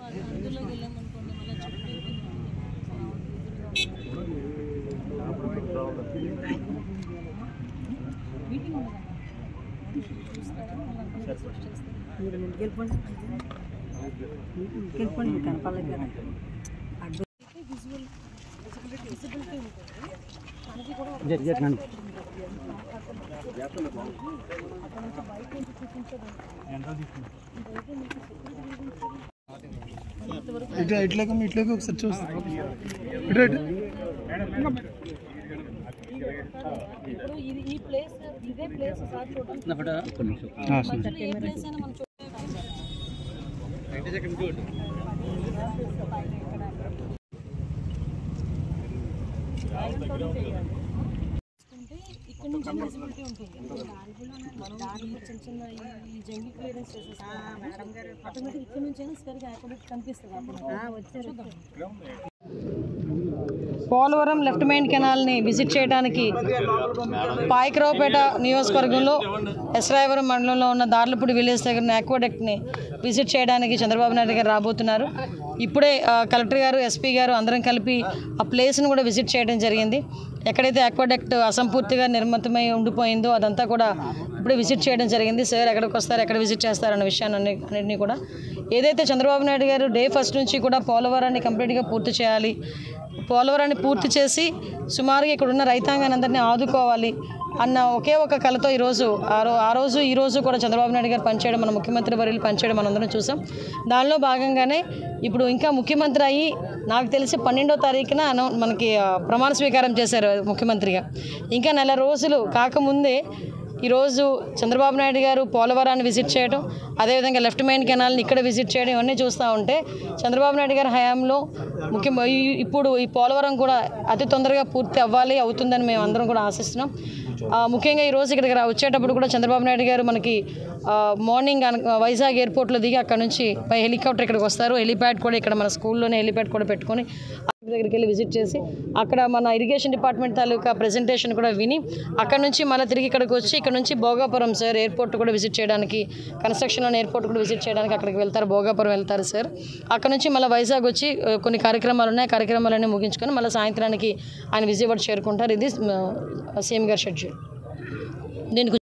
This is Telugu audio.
అందులోకి వెళ్ళామనుకోండి మళ్ళీ మీరు వెళ్ళిపోండి కనపాలి కదా విజిబిలిటీ ఉంటుంది మనకి కూడా ఇట్లా ఒకసారి చూస్తాం ఇప్పుడు ఈ ప్లేస్ ఇదే ప్లేస్ సార్ చూడండి ఏ ప్లేస్ అయినా మనం ఇక్కడ నుంచి విజిబిలిటీ ఉంటుంది దాంట్లో చిన్న చిన్న ఈ జంగి క్లియరెన్స్ చేసేస్తాం మేడం గారు ఆటోమేటిక్ ఇక్కడ నుంచి అయినా సరిగా ఆటోమేటిక్ కనిపిస్తుంది వచ్చారు. పోలవరం లెఫ్ట్ మెయిన్ కెనాల్ని విజిట్ చేయడానికి పాయకరావుపేట నియోజకవర్గంలో ఎస్రాయవరం మండలంలో ఉన్న దార్లపూడి విలేజ్ దగ్గర ఆక్వాడక్ట్ని విజిట్ చేయడానికి చంద్రబాబు నాయుడు గారు రాబోతున్నారు. ఇప్పుడే కలెక్టర్ గారు ఎస్పీ గారు అందరం కలిపి ఆ ప్లేస్ను కూడా విజిట్ చేయడం జరిగింది. ఎక్కడైతే ఆక్వాడక్ట్ అసంపూర్తిగా నిర్మితమై ఉండిపోయిందో అదంతా కూడా ఇప్పుడే విజిట్ చేయడం జరిగింది. సార్ ఎక్కడికి వస్తారు, ఎక్కడ విజిట్ చేస్తారన్న విషయాన్ని అన్నింటినీ కూడా ఏదైతే చంద్రబాబు నాయుడు గారు డే ఫస్ట్ నుంచి కూడా పోలవరాన్ని కంప్లీట్గా పూర్తి చేయాలి, పోలవరాన్ని పూర్తి చేసి సుమారుగా ఇక్కడున్న రైతాంగాన్ని అందరినీ ఆదుకోవాలి అన్న ఒకే ఒక కళతో ఈరోజు ఈ రోజు కూడా చంద్రబాబు నాయుడు గారు పనిచేయడం, మన ముఖ్యమంత్రి వర్యులు పనిచేయడం మనందరం చూసాం. దానిలో భాగంగానే ఇప్పుడు ఇంకా ముఖ్యమంత్రి అయ్యి నాకు తెలిసి 12వ తారీఖున మనకి ప్రమాణ స్వీకారం చేశారు ముఖ్యమంత్రిగా. ఇంకా నెల రోజులు కాకముందే ఈరోజు చంద్రబాబు నాయుడు గారు పోలవరాన్ని విజిట్ చేయడం, అదేవిధంగా లెఫ్ట్ మెయిన్ కెనాల్ని ఇక్కడ విజిట్ చేయడం ఇవన్నీ చూస్తూ ఉంటే చంద్రబాబు నాయుడు గారి హయాంలో ఇప్పుడు ఈ పోలవరం కూడా అతి తొందరగా పూర్తి అవుతుందని మేము అందరం కూడా ఆశిస్తున్నాం. ముఖ్యంగా ఈరోజు ఇక్కడికి వచ్చేటప్పుడు కూడా చంద్రబాబు నాయుడు గారు మనకి మార్నింగ్ వైజాగ్ ఎయిర్పోర్ట్లో దిగి అక్కడ నుంచి బై హెలికాప్టర్ ఇక్కడికి వస్తారు. హెలిప్యాడ్ కూడా ఇక్కడ మన స్కూల్లోనే హెలిప్యాడ్ కూడా పెట్టుకొని దగ్గరికి వెళ్ళి విజిట్ చేసి అక్కడ మన ఇరిగేషన్ డిపార్ట్మెంట్ తాలూకా ప్రెజెంటేషన్ కూడా విని అక్కడ నుంచి మళ్ళీ తిరిగి ఇక్కడికి వచ్చి ఇక్కడ నుంచి భోగాపురం సార్ ఎయిర్పోర్ట్ కూడా విజిట్ చేయడానికి, కన్స్ట్రక్షన్లోని ఎయిర్పోర్ట్ కూడా విజిట్ చేయడానికి అక్కడికి వెళ్తారు, భోగాపురం వెళ్తారు సార్. అక్కడ నుంచి మళ్ళీ వైజాగ్ వచ్చి కొన్ని కార్యక్రమాలు ఉన్నాయి, కార్యక్రమాలన్నీ ముగించుకొని మళ్ళీ సాయంత్రానికి ఆయన విజయవాడ చేరుకుంటారు. ఇది సీఎం గారి షెడ్యూల్. దీనికి